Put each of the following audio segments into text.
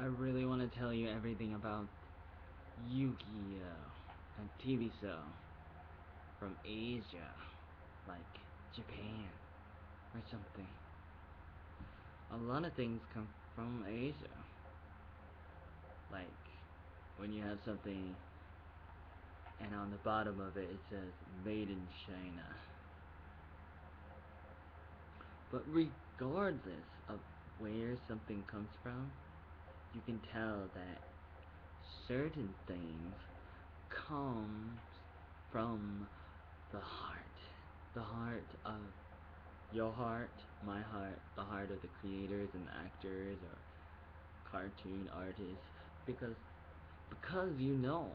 I really want to tell you everything about Yu-Gi-Oh! A TV show from Asia, like Japan or something. A lot of things come from Asia. Like when you have something and on the bottom of it says made in China. But regardless of where something comes from, you can tell that certain things come from the heart of your heart, my heart, the heart of the creators and actors or cartoon artists, because you know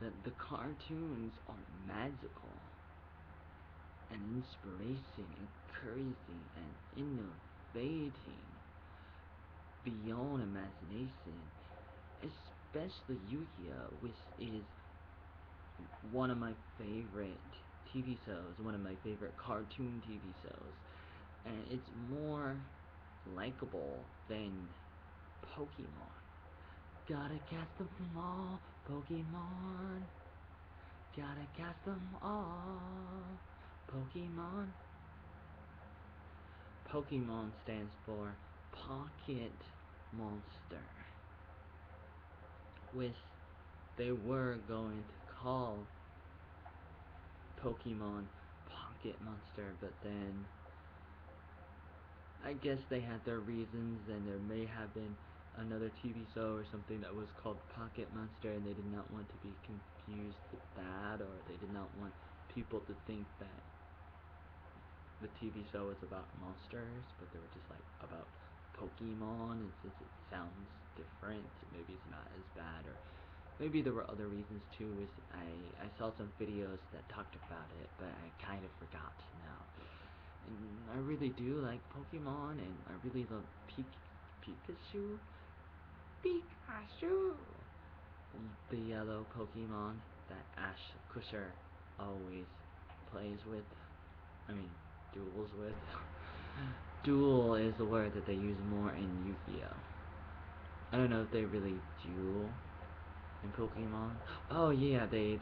that the cartoons are magical and inspiration, encouraging and innovating beyond imagination, especially Yu-Gi-Oh, which is one of my favorite TV shows, one of my favorite cartoon TV shows, and it's more likable than Pokemon. Gotta catch them all, Pokemon. Gotta catch them all, Pokemon. Pokemon stands for Pocket Monster, which they were going to call Pokemon Pocket Monster, but then I guess they had their reasons, and there may have been another TV show or something that was called Pocket Monster, and they did not want to be confused with that, or they did not want people to think that the TV show was about monsters, but they were just like about Pokemon. It sounds different. Maybe it's not as bad, or maybe there were other reasons too. I saw some videos that talked about it, but I kind of forgot now. And I really do like Pokemon, and I really love Pikachu. Pikachu! The yellow Pokemon that Ash Kusher always plays with. I mean, duels with. Duel is the word that they use more in Yu-Gi-Oh! I don't know if they really duel in Pokemon. Oh yeah, they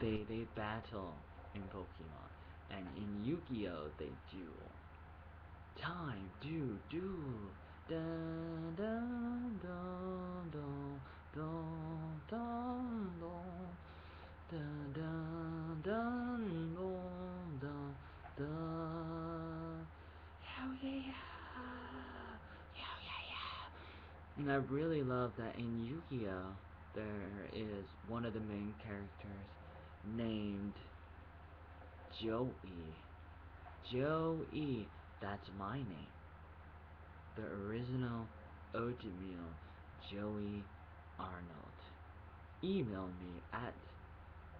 battle in Pokemon. And in Yu-Gi-Oh! They duel. Time to duel. Dun dun dun dun dun dun dun dun dun dun dun dun. Hell yeah! Hell yeah! And I really love that in Yu-Gi-Oh! There is one of the main characters named Joey. Joey, that's my name. The original oatmeal, Joey Arnold. Email me at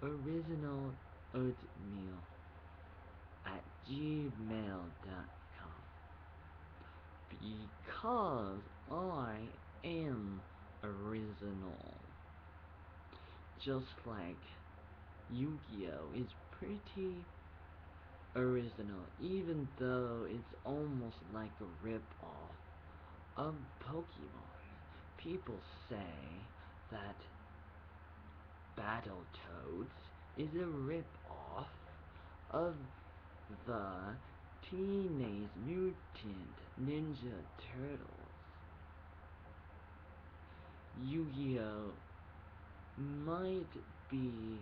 originaloatmeal@gmail.com, because I am original. Just like Yu-Gi-Oh! Is pretty original, even though it's almost like a rip-off of Pokemon. People say that Battletoads is a rip-off of the Teenage Mutant Ninja Turtles. Yu-Gi-Oh! Might be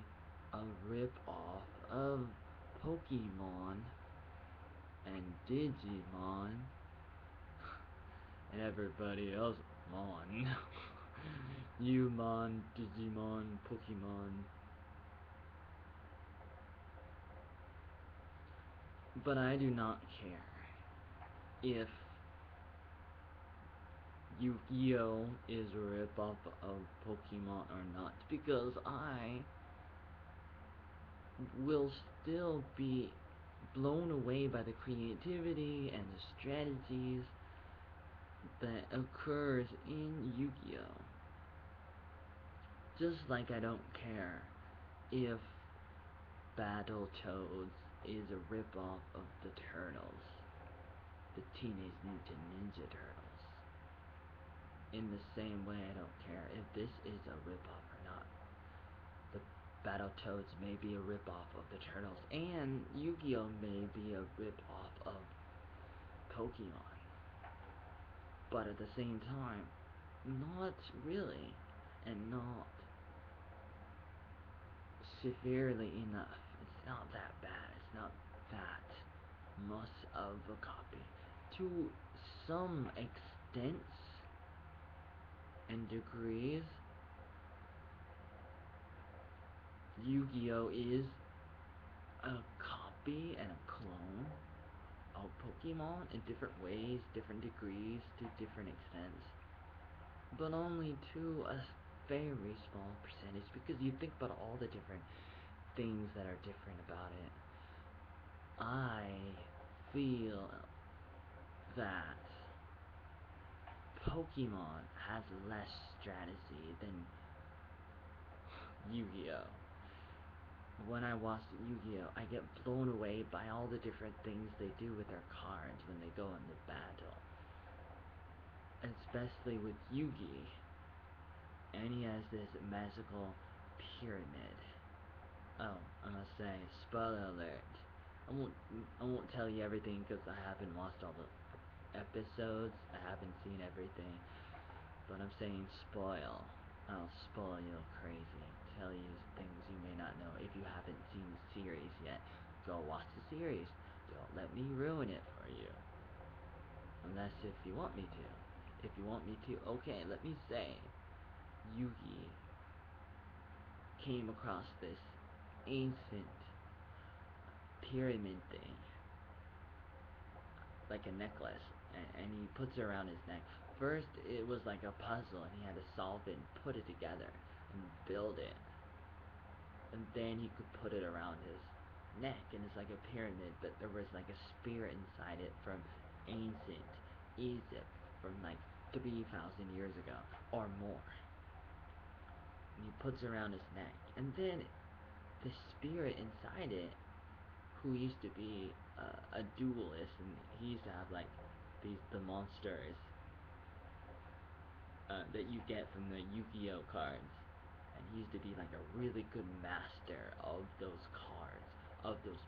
a rip-off of Pokemon and Digimon and everybody else Mon. Umon, Digimon, Pokemon. But I do not care if Yu-Gi-Oh! Is a rip-off of Pokemon or not, because I will still be blown away by the creativity and the strategies that occurs in Yu-Gi-Oh! Just like I don't care if Battletoads is a ripoff of the Turtles, the Teenage Mutant Ninja Turtles. in the same way, I don't care if this is a ripoff or not. The Battletoads may be a ripoff of the Turtles, and Yu-Gi-Oh may be a ripoff of Pokemon. But at the same time, not really, and not severely enough. It's not that bad. It's not that much of a copy. To some extents and degrees, Yu-Gi-Oh is a copy and a clone of Pokemon in different ways, different degrees, to different extents, but only to a very small percentage, because you think about all the different things that are different about it. I feel that Pokemon has less strategy than Yu-Gi-Oh. When I watch Yu-Gi-Oh, I get blown away by all the different things they do with their cards when they go into battle. Especially with Yugi. And he has this magical pyramid. Oh, I must say, spoiler alert. I won't tell you everything because I haven't watched all the episodes. I haven't seen everything. But I'm saying spoil. I'll spoil you crazy. Tell you things you may not know. If you haven't seen the series yet, go watch the series. Don't let me ruin it for you. Unless if you want me to. If you want me to, okay, let me say Yugi came across this ancient pyramid thing, like a necklace, and he puts it around his neck. First, it was like a puzzle, and he had to solve it and put it together and build it. And then he could put it around his neck, and it's like a pyramid, but there was like a spirit inside it from ancient Egypt, from like 3,000 years ago, or more. And he puts it around his neck. And then the spirit inside it, who used to be a duelist, and he used to have like the monsters that you get from the Yu-Gi-Oh cards, and he used to be like a really good master of those cards, of those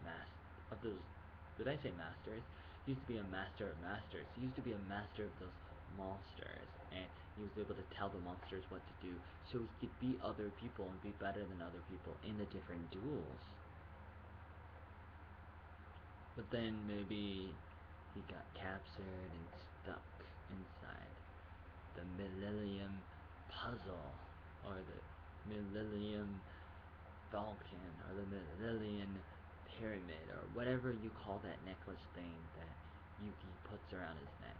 did I say masters? He used to be a master of masters. He used to be a master of those monsters, and he was able to tell the monsters what to do, so he could beat other people and be better than other people in the different duels. But then maybe he got captured and stuck inside the Millennium Puzzle, or the Millennium Falcon, or the Millennium Pyramid, or whatever you call that necklace thing that Yugi puts around his neck.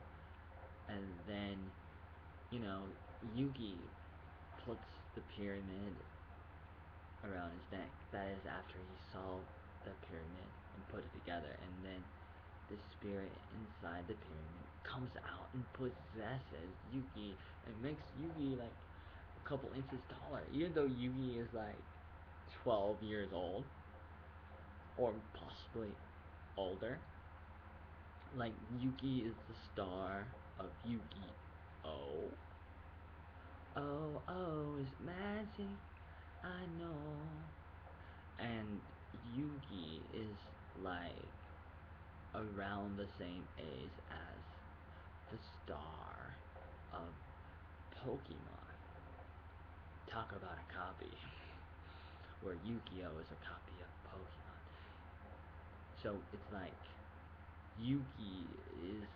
And then, Yugi puts the pyramid around his neck. That is after he solved the pyramid and put it together, and then the spirit inside the pyramid comes out and possesses Yugi and makes Yugi like a couple inches taller, even though Yugi is like 12 years old, or possibly older. Like, Yugi is the star of Yu-Gi-Oh. Oh, oh, it's magic, I know. And Yugi is like around the same age as the star of Pokemon. Talk about a copy. Where Yu-Gi-Oh is a copy of Pokemon. So it's like Yugi is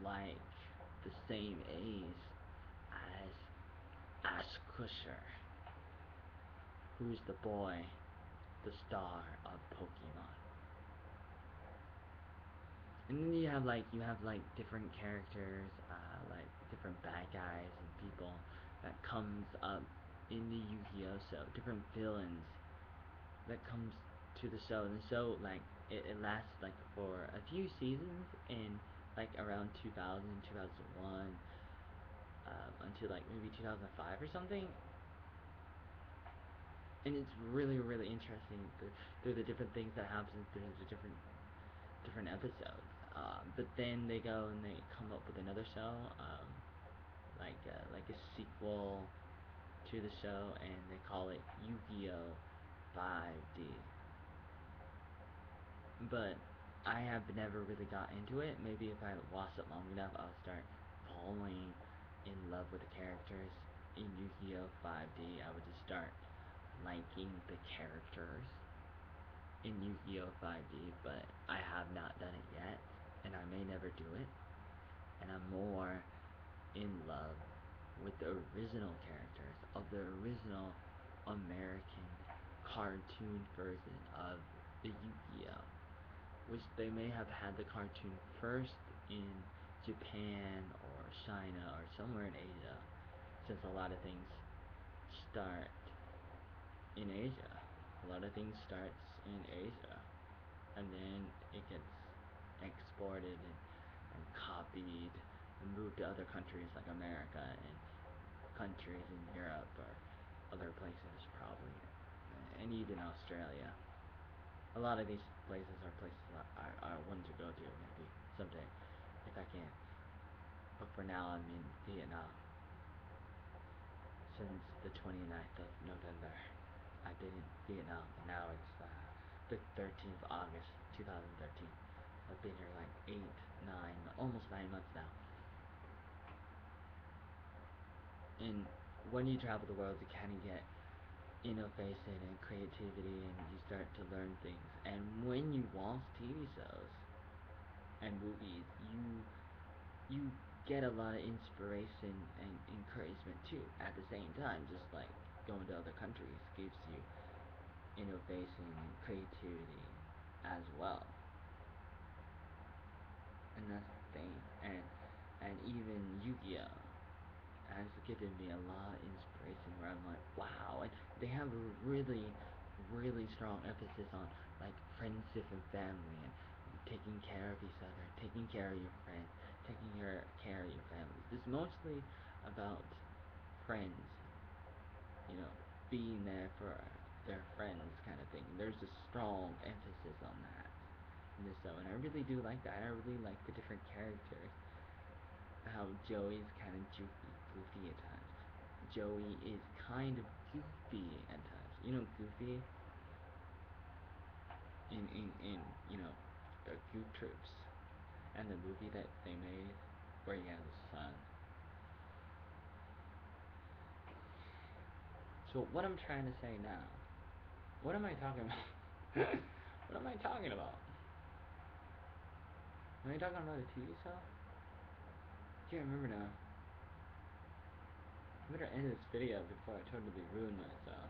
like the same age as Ash Kusher, who's the boy, the star of Pokemon. And then you have like different characters, like different bad guys and people that comes up in the Yu-Gi-Oh show, different villains that comes to the show. And the show, like, it lasts like for a few seasons, in like around 2000, 2001, until like maybe 2005 or something. And it's really, really interesting through the different things that happen through the different episodes. But then they go and they come up with another show, like sequel to the show, and they call it Yu-Gi-Oh! 5D. But I have never really got into it. Maybe if I watch it long enough, I'll start falling in love with the characters. In Yu-Gi-Oh! 5D, I would just start liking the characters in Yu-Gi-Oh! 5D, but I have not done it yet, and I may never do it. And I'm more in love with the original characters of the original American cartoon version of the Yu-Gi-Oh! Which they may have had the cartoon first in Japan or China or somewhere in Asia, since a lot of things start in Asia. A lot of things starts in Asia, and then it gets exported and copied and moved to other countries like America and countries in Europe or other places probably, and even Australia. A lot of these places are places I want to go to maybe someday if I can. But for now, I'm in Vietnam since the 29th of November. I've been in Vietnam, and now it's the 13th of August 2013. I've been here like almost 9 months now. And when you travel the world, you kind of get innovation and creativity, and you start to learn things. And when you watch TV shows and movies, you get a lot of inspiration and encouragement too. At the same time, just like going to other countries gives you innovation and creativity as well. And that's the thing. And even Yu-Gi-Oh! Has given me a lot of inspiration where I'm like, wow, and they have a really, really strong emphasis on like friendship and family and taking care of each other, taking care of your friends, taking care of your family. It's mostly about friends, being there for their friends kind of thing. There's a strong emphasis on that in this show, and I really do like that. I really like the different characters. How Joey's kind of goofy at times. Joey is kind of goofy at times. Goofy in the Goof Troops and the movie that they made where he has a son. So what I'm trying to say now, what am I talking about? What am I talking about? Am I talking about a TV show? I can't remember now. I better end this video before I totally ruin myself.